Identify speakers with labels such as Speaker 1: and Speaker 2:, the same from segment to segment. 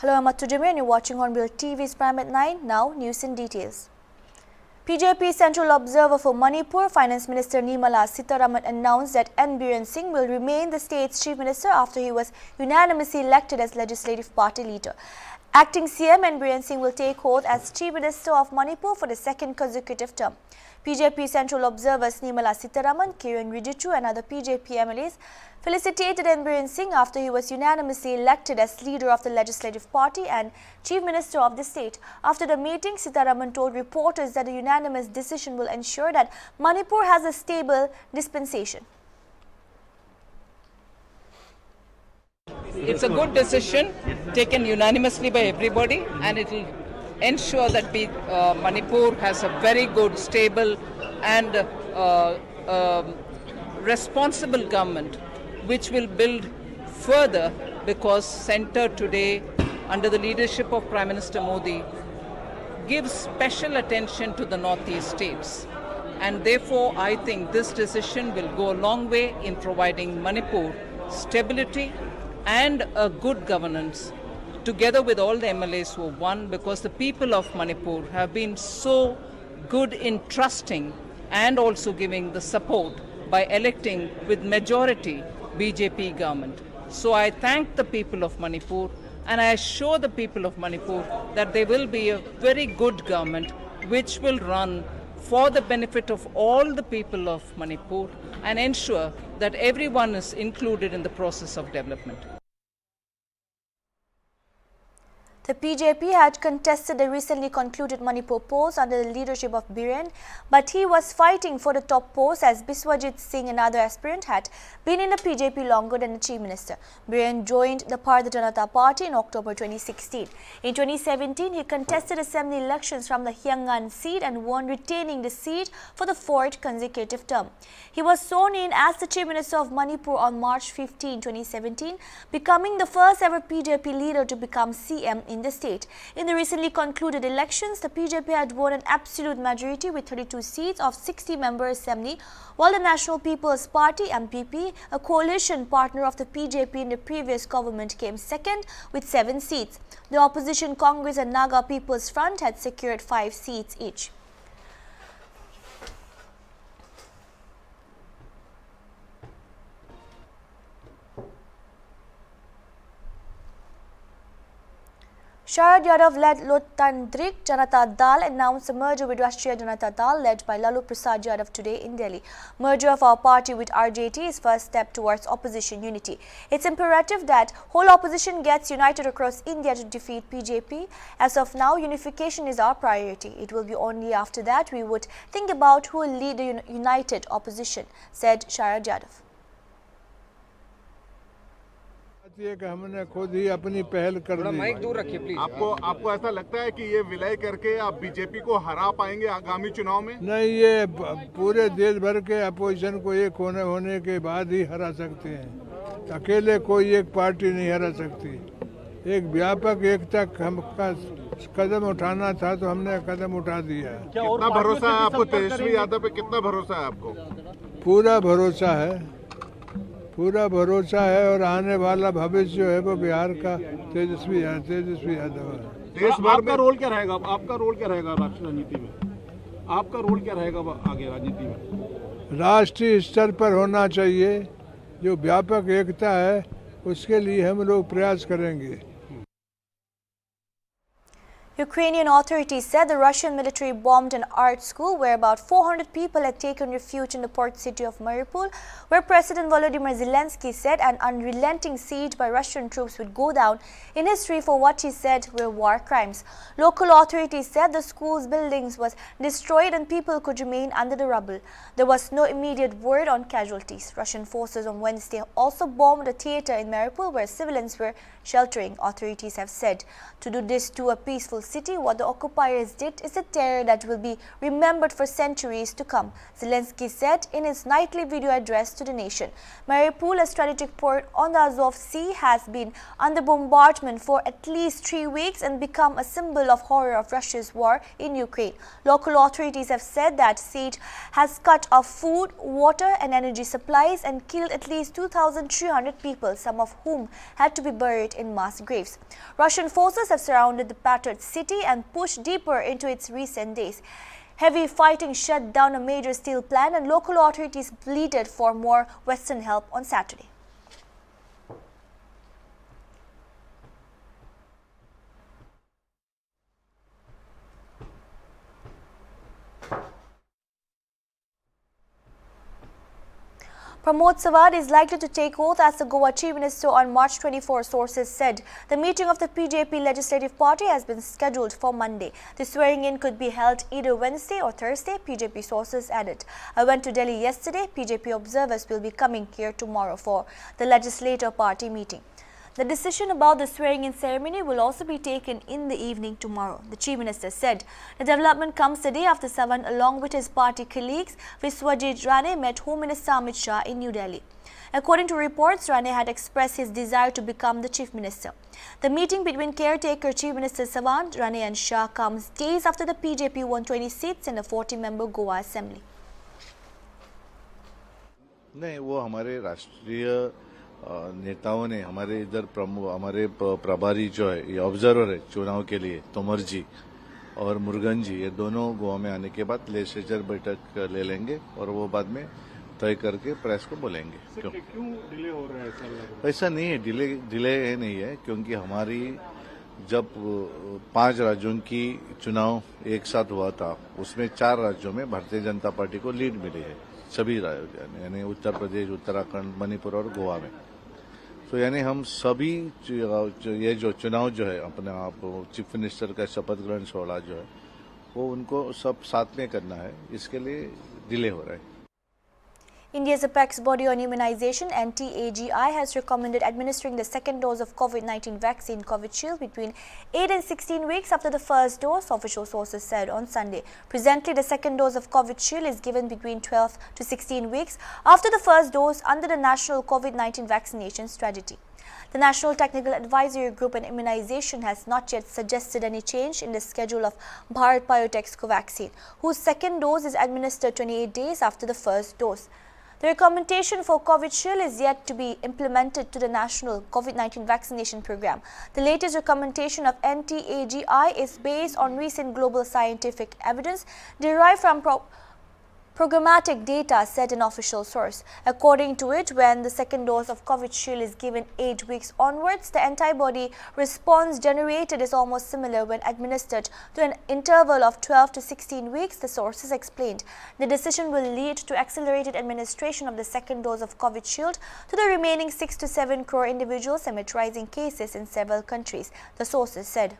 Speaker 1: Hello, I'm Atujami and you're watching HornbillTV's Prime at 9. Now, news in details. PJP Central Observer for Manipur, Finance Minister Nirmala Sitharaman announced that N. Biren Singh will remain the state's Chief Minister after he was unanimously elected as Legislative Party leader. Acting CM N. Biren Singh will take oath as Chief Minister of Manipur for the second consecutive term. PJP Central Observers Nirmala Sitharaman, Kiran Rijiju and other PJP MLAs felicitated N. Biren Singh after he was unanimously elected as leader of the Legislative Party and Chief Minister of the state. After the meeting, Sitharaman told reporters that the unanimous decision will ensure that Manipur has a stable dispensation.
Speaker 2: It's a good decision taken unanimously by everybody, and it will ensure that Manipur has a very good, stable and responsible government which will build further, because Centre today under the leadership of Prime Minister Modi gives special attention to the northeast states, and therefore I think this decision will go a long way in providing Manipur stability and a good governance, together with all the MLAs who have won, because the people of Manipur have been so good in trusting and also giving the support by electing with majority BJP government. So I thank the people of Manipur and I assure the people of Manipur that there will be a very good government which will run for the benefit of all the people of Manipur and ensure that everyone is included in the process of development.
Speaker 1: The PJP had contested the recently concluded Manipur polls under the leadership of Biren, but he was fighting for the top post as Biswajit Singh, another aspirant, had been in the PJP longer than the Chief Minister. Biren joined the Bharatiya Janata Party in October 2016. In 2017, he contested assembly elections from the Hyangan seat and won, retaining the seat for the fourth consecutive term. He was sworn in as the Chief Minister of Manipur on March 15, 2017, becoming the first ever PJP leader to become CM in the state. In the recently concluded elections, the PJP had won an absolute majority with 32 seats of 60-member assembly, while the National People's Party (NPP), a coalition partner of the PJP in the previous government, came second with 7 seats. The opposition Congress and Naga People's Front had secured 5 seats each. Sharad Yadav-led Loktantrik Janata Dal announced a merger with Rashtriya Janata Dal led by Lalu Prasad Yadav today in Delhi. Merger of our party with RJT is first step towards opposition unity. It's imperative that whole opposition gets united across India to defeat PJP. As of now, unification is our priority. It will be only after that we would think about who will lead the united opposition, said Sharad Yadav.
Speaker 3: हमने खुद ही अपनी पहल कर दी।
Speaker 4: Mic दूर रखिए please.
Speaker 5: आपको ऐसा लगता है कि ये विलय करके आप बीजेपी को हरा पाएंगे आगामी चुनाव में?
Speaker 3: नहीं, ये पूरे देश भर के अपोजिशन को एक होने के बाद ही हरा सकते हैं। अकेले कोई एक पार्टी नहीं हरा सकती। एक व्यापक एकता का कदम उठाना था तो हमने कदम उठा दिया।
Speaker 5: कितना भरोसा है आपको तेजस्वी यादव पे? कितना भरोसा है आपको?
Speaker 3: पूरा भरोसा है और आने वाला भविष्य जो है वो बिहार का तेजस्वी यादव है।
Speaker 5: देश भर का रोल क्या रहेगा? आपका रोल क्या रहेगा राष्ट्रीय राजनीति में? आपका रोल क्या रहेगा आगे राजनीति में?
Speaker 3: राष्ट्रीय स्तर पर होना चाहिए, जो व्यापक एकता है उसके लिए हम लोग प्रयास करेंगे।
Speaker 1: Ukrainian authorities said the Russian military bombed an art school where about 400 people had taken refuge in the port city of Mariupol, where President Volodymyr Zelensky said an unrelenting siege by Russian troops would go down in history for what he said were war crimes. Local authorities said the school's buildings was destroyed and people could remain under the rubble. There was no immediate word on casualties. Russian forces on Wednesday also bombed a theater in Mariupol where civilians were sheltering, authorities have said. To do this to a peaceful city, what the occupiers did is a terror that will be remembered for centuries to come, Zelensky said in his nightly video address to the nation. Manipur, a strategic port on the Azov Sea, has been under bombardment for at least 3 weeks and become a symbol of horror of Russia's war in Ukraine. Local authorities have said that siege has cut off food, water and energy supplies and killed at least 2,300 people, some of whom had to be buried in mass graves. Russian forces have surrounded the battered city and pushed deeper into its recent days. Heavy fighting shut down a major steel plant and local authorities pleaded for more Western help on Saturday. Pramod Sawant is likely to take oath as the Goa Chief Minister on March 24, sources said. The meeting of the PJP Legislative Party has been scheduled for Monday. The swearing-in could be held either Wednesday or Thursday, PJP sources added. I went to Delhi yesterday. PJP observers will be coming here tomorrow for the Legislative Party meeting. The decision about the swearing-in ceremony will also be taken in the evening tomorrow, the Chief Minister said. The development comes the day after Sawant, along with his party colleagues, Biswajit Rane, met Home Minister Amit Shah in New Delhi. According to reports, Rane had expressed his desire to become the Chief Minister. The meeting between caretaker Chief Minister Sawant, Rane and Shah comes days after the PJP won 20 seats in the 40-member Goa Assembly.
Speaker 4: नहीं, वो हमारे राष्ट्रीय नेताओं ने हमारे इधर हमारे प्रभारी जो है ये ऑब्जर्वर है चुनाव के लिए तोमर जी और मुरुगन जी, ये दोनों गोवा में आने के बाद लेजिस्लेचर बैठक ले लेंगे और वो बाद में तय करके प्रेस को बोलेंगे। क्यों
Speaker 5: डिले हो रहा है सर?
Speaker 4: ऐसा नहीं है, डिले नहीं है, क्योंकि हमारी जब 5 राज्यों की चुनाव एक साथ हुआ था उसमें 4 राज्यों में भारतीय जनता पार्टी को लीड मिली है, सभी राज्यों यानी उत्तर प्रदेश, उत्तराखंड, मणिपुर और गोवा में। तो यानी हम सभी ये जो चुनाव जो है अपने आप चीफ मिनिस्टर का शपथ ग्रहण सोहला जो है वो उनको सब साथ में करना है, इसके लिए डिले हो रहा है।
Speaker 1: India's apex body on immunization, NTAGI, has recommended administering the second dose of COVID-19 vaccine Covishield between 8 and 16 weeks after the first dose, official sources said on Sunday. Presently, the second dose of Covishield is given between 12 to 16 weeks after the first dose under the National COVID-19 Vaccination Strategy. The National Technical Advisory Group on Immunization has not yet suggested any change in the schedule of Bharat Biotech's Covaxin, whose second dose is administered 28 days after the first dose. The recommendation for Covishield is yet to be implemented to the national COVID-19 vaccination program. The latest recommendation of NTAGI is based on recent global scientific evidence derived from programmatic data, said an official source. According to it, when the second dose of Covishield is given 8 weeks onwards, the antibody response generated is almost similar when administered to an interval of 12 to 16 weeks, the sources explained. The decision will lead to accelerated administration of the second dose of Covishield to the remaining 6 to 7 crore individuals amid rising cases in several countries, the sources said.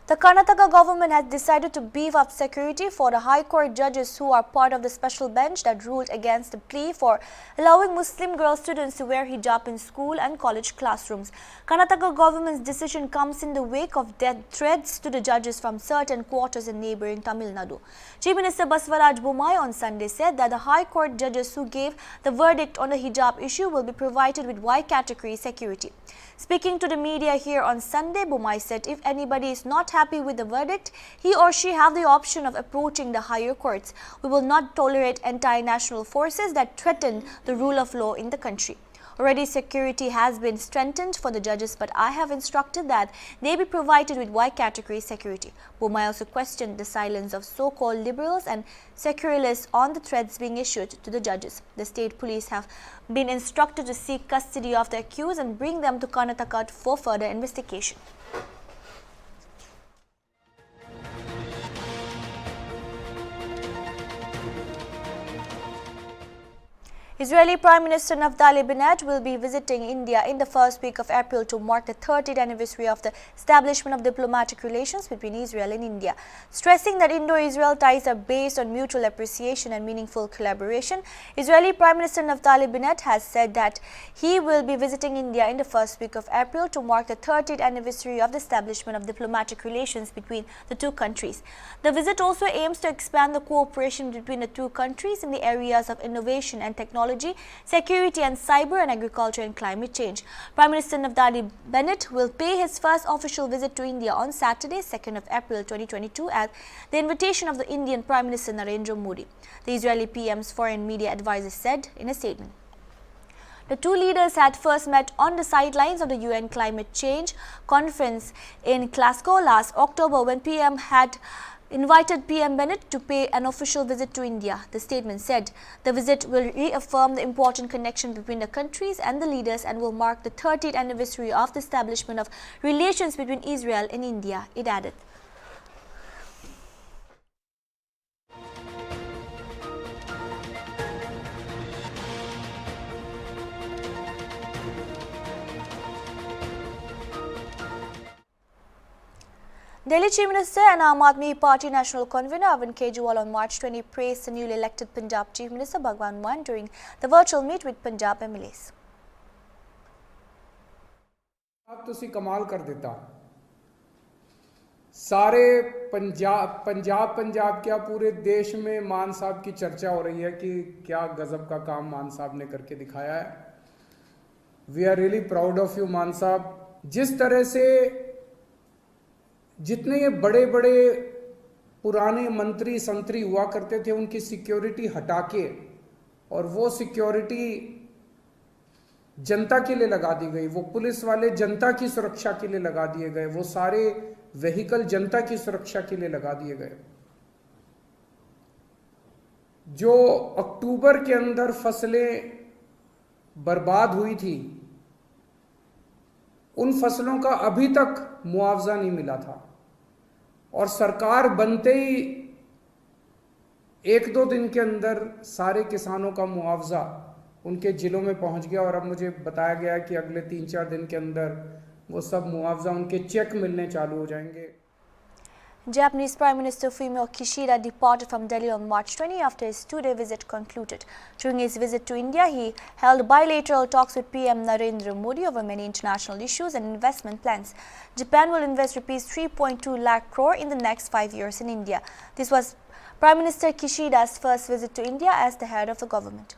Speaker 1: The Karnataka government has decided to beef up security for the High Court judges who are part of the special bench that ruled against the plea for allowing Muslim girl students to wear hijab in school and college classrooms. Karnataka government's decision comes in the wake of death threats to the judges from certain quarters in neighboring Tamil Nadu. Chief Minister Basavaraj Bommai on Sunday said that the High Court judges who gave the verdict on the hijab issue will be provided with Y category security. Speaking to the media here on Sunday, Bommai said if anybody is not happy with the verdict, he or she have the option of approaching the higher courts. We will not tolerate anti-national forces that threaten the rule of law in the country. Already security has been strengthened for the judges, but I have instructed that they be provided with Y category security. Bommai also questioned the silence of so-called liberals and secularists on the threats being issued to the judges. The state police have been instructed to seek custody of the accused and bring them to Karnataka for further investigation. Israeli Prime Minister Naftali Bennett will be visiting India in the first week of April to mark the 30th anniversary of the establishment of diplomatic relations between Israel and India. Stressing that Indo-Israel ties are based on mutual appreciation and meaningful collaboration, Israeli Prime Minister Naftali Bennett has said that he will be visiting India in the first week of April to mark the 30th anniversary of the establishment of diplomatic relations between the two countries. The visit also aims to expand the cooperation between the two countries in the areas of innovation and technology, security and cyber, and agriculture and climate change. Prime Minister Naftali Bennett will pay his first official visit to India on Saturday, 2nd of April 2022 at the invitation of the Indian Prime Minister Narendra Modi, the Israeli PM's foreign media advisor said in a statement. The two leaders had first met on the sidelines of the UN Climate Change Conference in Glasgow last October, when PM had invited PM Bennett to pay an official visit to India. The statement said the visit will reaffirm the important connection between the countries and the leaders and will mark the 30th anniversary of the establishment of relations between Israel and India, it added. Delhi Chief Minister and Aam Aadmi Party National Convener Arvind Kejriwal on March 20 praised the newly elected Punjab Chief Minister Bhagwan Mann during the virtual meet with Punjab MLAs.
Speaker 6: आप तुसी कमाल कर देता सारे पंजाब क्या पूरे देश में मान साहब की चर्चा हो रही है कि क्या गजब का काम मान साहब ने करके दिखाया है. We are really proud of you Mann साहब. जिस तरह से जितने ये बड़े बड़े पुराने मंत्री संतरी हुआ करते थे उनकी सिक्योरिटी हटा के और वो सिक्योरिटी जनता के लिए लगा दी गई, वो पुलिस वाले जनता की सुरक्षा के लिए लगा दिए गए, वो सारे व्हीकल जनता की सुरक्षा के लिए लगा दिए गए. जो अक्टूबर के अंदर फसलें बर्बाद हुई थी उन फसलों का अभी तक मुआवजा नहीं मिला था और सरकार बनते ही 1-2 दिन के अंदर सारे किसानों का मुआवजा उनके जिलों में पहुंच गया और अब मुझे बताया गया कि अगले 3-4 दिन के अंदर वो सब मुआवजा उनके चेक मिलने चालू हो जाएंगे.
Speaker 1: Japanese Prime Minister Fumio Kishida departed from Delhi on March 20 after his 2-day visit concluded. During his visit to India, he held bilateral talks with PM Narendra Modi over many international issues and investment plans. Japan will invest Rs 3.2 lakh crore in the next 5 years in India. This was Prime Minister Kishida's first visit to India as the head of the government.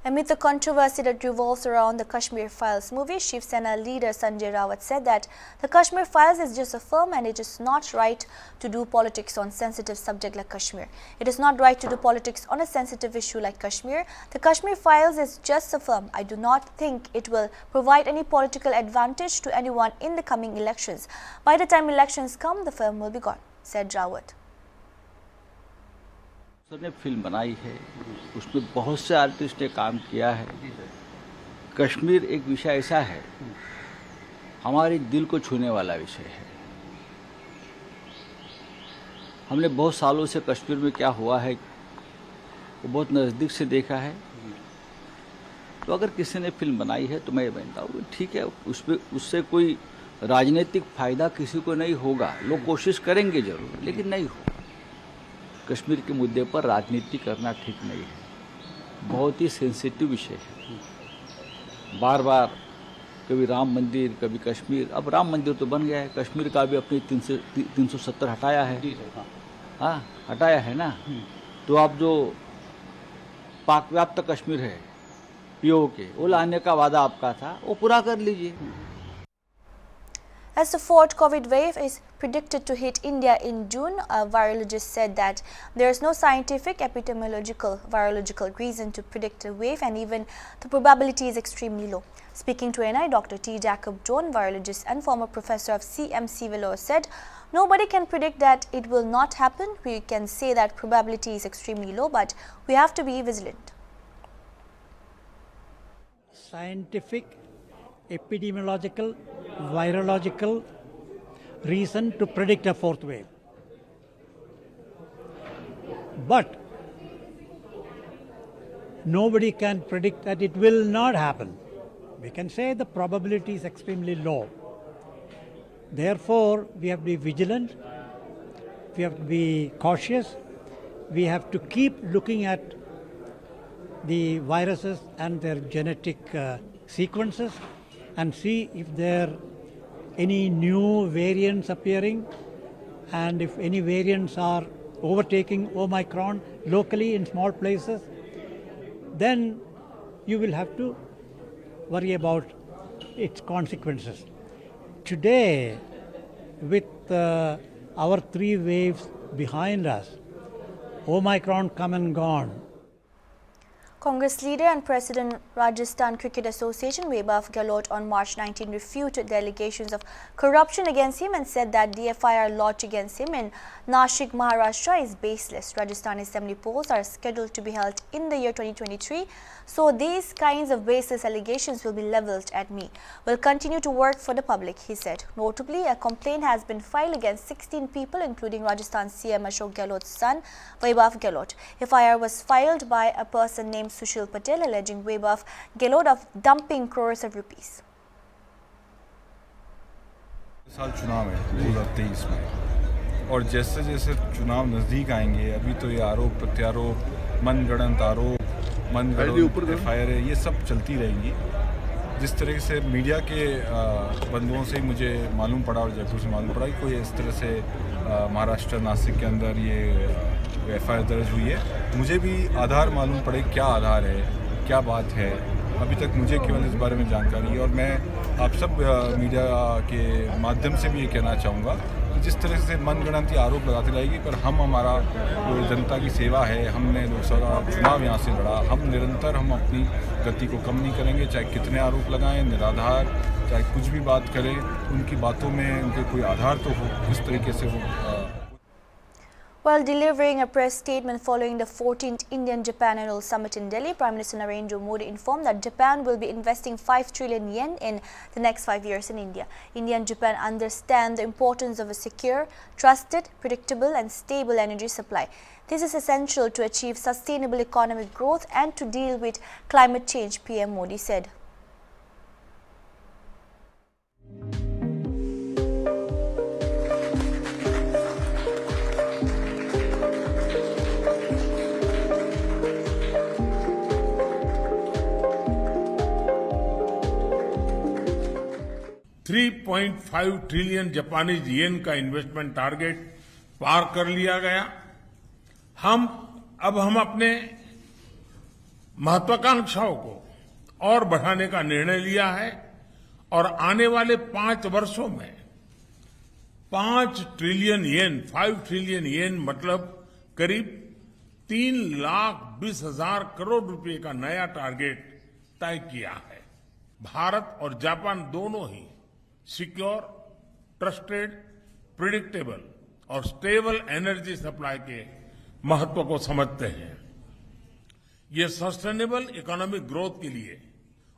Speaker 1: Amid the controversy that revolves around the Kashmir Files movie, Shiv Sena leader Sanjay Rawat said that the Kashmir Files is just a film and it is not right to do politics on sensitive subject like Kashmir. It is not right to do politics on a sensitive issue like Kashmir. The Kashmir Files is just a film. I do not think it will provide any political advantage to anyone in the coming elections. By the time elections come, the film will be gone, said Rawat.
Speaker 7: ने film बनाई है, उसमें बहुत से artist ने काम किया है. कश्मीर एक विषय ऐसा है, हमारे दिल को छूने वाला विषय है. हमने बहुत सालों से कश्मीर में क्या हुआ है वो बहुत नज़दीक से देखा है. तो अगर किसी ने फिल्म बनाई है तो मैं ये मानता हूँ ठीक है, उससे कोई राजनीतिक फ़ायदा किसी को नहीं होगा. लोग कोशिश करेंगे जरूर, लेकिन नहीं होगा. कश्मीर के मुद्दे पर राजनीति करना ठीक नहीं है. बहुत ही सेंसिटिव विषय है। बार बार कभी राम मंदिर, कभी कश्मीर, अब राम मंदिर तो बन गया है, कश्मीर का भी अपनी 370 हटाया है। हाँ, हटाया है ना। तो आप जो पाक व्याप्त कश्मीर है POK, वो लाने का वादा आपका था, वो पूरा कर लीजिए।
Speaker 1: As the fourth COVID wave is predicted to hit India in June, a virologist said that there is no scientific, epidemiological, virological reason to predict a wave, and even the probability is extremely low. Speaking to NI, Dr. T. Jacob John, virologist and former professor of CMC Vellore, said, "Nobody can predict that it will not happen. We can say that probability is extremely low, but we have to be vigilant."
Speaker 8: Scientific, epidemiological, virological reason to predict a fourth wave. But nobody can predict that it will not happen. We can say the probability is extremely low. Therefore, we have to be vigilant, we have to be cautious, we have to keep looking at the viruses and their genetic sequences and see if there are any new variants appearing, and if any variants are overtaking Omicron locally in small places, then you will have to worry about its consequences. Today, with our 3 waves behind us, Omicron come and gone,
Speaker 1: Congress leader and President Rajasthan Cricket Association Vaibhav Gehlot on March 19 refuted the allegations of corruption against him and said that the FIR lodged against him in Nashik, Maharashtra is baseless. Rajasthan Assembly polls are scheduled to be held in the year 2023, so these kinds of baseless allegations will be levelled at me. We'll continue to work for the public, he said. Notably, a complaint has been filed against 16 people, including Rajasthan CM Ashok Gehlot's son, Vaibhav Gehlot. FIR was filed by a person named Sushil Patel, alleging Vaibhav Gehlot of dumping crores of rupees.
Speaker 9: साल चुनाव है 2023 में, और जैसे जैसे चुनाव नज़दीक आएंगे, अभी तो ये आरोप प्रत्यारोप, मनगढ़ंत आरोप, मनगढ़ंत FIR है, ये सब चलती रहेंगी। जिस तरह से मीडिया के बंधुओं से मुझे मालूम पड़ा और जयपुर से मालूम पड़ा कि कोई इस तरह से महाराष्ट्र नासिक के अंदर ये FIR दर्ज हुई है, मुझे भी आधार मालूम पड़े, क्या आधार है, क्या बात है, अभी तक मुझे केवल इस बारे में जानकारी है। और मैं आप सब मीडिया के माध्यम से भी ये कहना चाहूँगा कि जिस तरह से मनगढ़ंत आरोप लगाती रहेगी, पर हमारा जो जनता की सेवा है, हमने लोकसभा चुनाव यहाँ से लड़ा, हम निरंतर अपनी गति को कम नहीं करेंगे, चाहे कितने आरोप लगाएं, निराधार, चाहे कुछ भी बात करें, उनकी बातों में उनके कोई आधार तो हो, किस तरीके से वो।
Speaker 1: While delivering a press statement following the 14th Indian-Japan Annual Summit in Delhi, Prime Minister Narendra Modi informed that Japan will be investing 5 trillion yen in the next 5 years in India. India and Japan understand the importance of a secure, trusted, predictable and stable energy supply. This is essential to achieve sustainable economic growth and to deal with climate change, PM Modi said.
Speaker 10: $3.5 trillion Japanese yen का investment target पार कर लिया गया। अब हम अपने महत्वाकांक्षाओं को और बढ़ाने का निर्णय लिया है और आने वाले 5 वर्षों में 5 ट्रिलियन येन, 5 ट्रिलियन येन मतलब करीब 3,20,000 करोड़ रुपए का नया टारगेट तय किया है। भारत और जापान दोनों ही सिक्योर, ट्रस्टेड, प्रिडिक्टेबल और स्टेबल एनर्जी सप्लाई के महत्व को समझते हैं। ये सस्टेनेबल इकोनॉमिक ग्रोथ के लिए,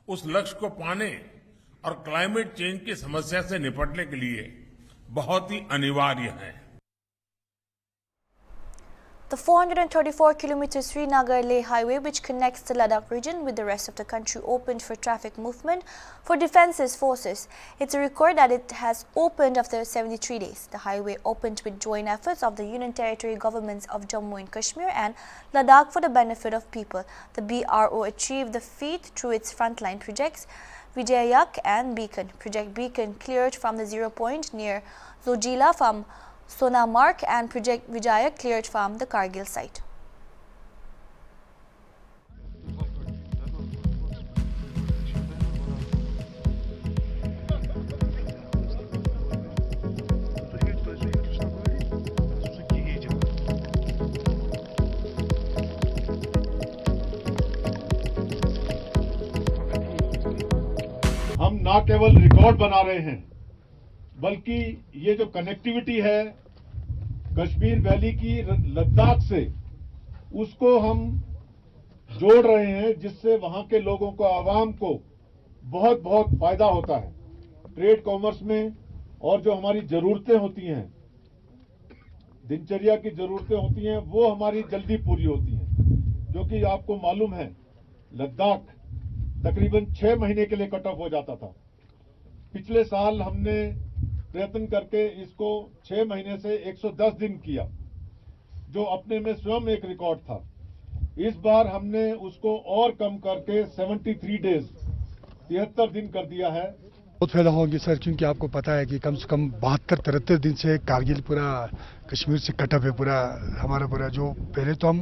Speaker 10: उस लक्ष्य को पाने और क्लाइमेट चेंज की समस्या से निपटने के लिए बहुत ही अनिवार्य है।
Speaker 1: The 434-kilometer Srinagar-Leh highway, which connects the Ladakh region with the rest of the country, opened for traffic movement for defences forces. It's a record that it has opened after 73 days. The highway opened with joint efforts of the Union Territory governments of Jammu and Kashmir and Ladakh for the benefit of people. The BRO achieved the feat through its frontline projects, Vijayak and Beacon. Project Beacon cleared from the zero point near Zojila from Sonamark, and Project Vijayak cleared from the Kargil site.
Speaker 11: हम ना केवल record बना रहे हैं, बल्कि ये जो connectivity है कश्मीर वैली की लद्दाख से, उसको हम जोड़ रहे हैं, जिससे वहां के लोगों को, आवाम को बहुत बहुत फायदा होता है ट्रेड कॉमर्स में। और जो हमारी जरूरतें होती हैं, दिनचर्या की जरूरतें होती हैं, वो हमारी जल्दी पूरी होती हैं। जो कि आपको मालूम है, लद्दाख तकरीबन 6 महीने के लिए कट ऑफ हो जाता था। पिछले साल हमने प्रयत्न करके इसको 6 महीने से 110 दिन किया, जो अपने में स्वयं एक रिकॉर्ड था। इस बार हमने उसको और कम करके 73 डेज 73 दिन कर दिया है।
Speaker 12: बहुत फायदा होगी सर, क्योंकि आपको पता है कि कम से कम 72-73 दिन से कारगिल पूरा कश्मीर से कटअप है। पूरा हमारा पूरा जो पहले तो हम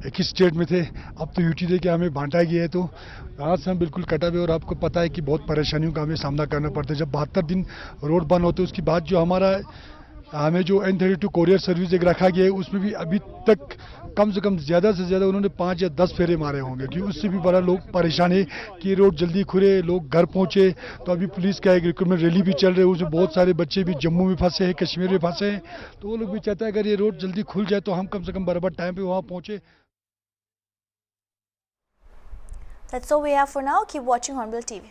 Speaker 12: एक ही स्टेट में थे, अब तो यूटी दे के हमें बांटा गया है, तो यहाँ से हम बिल्कुल कटअप है। और आपको पता है कि बहुत परेशानियों का हमें सामना करना पड़ता है। जब 72 दिन रोड बंद होते हैं, उसके बाद जो हमें जो N32 कोरियर सर्विस एक रखा गया है, उसमें भी अभी तक कम से कम ज़्यादा से ज़्यादा उन्होंने 5 या 10 फेरे मारे होंगे, क्योंकि उससे भी बड़ा लोग परेशान है कि रोड जल्दी खुले, लोग घर पहुंचे। तो अभी पुलिस का एक रिक्रूटमेंट रैली भी चल रही है, उसमें बहुत सारे बच्चे भी जम्मू में फंसे हैं, कश्मीर में फंसे हैं। तो वो लोग भी चाहते हैं अगर ये रोड जल्दी खुल जाए तो हम कम से कम बराबर टाइम पे वहाँ पहुँचे।
Speaker 1: That's all we have for now. Keep watching Hornbill TV.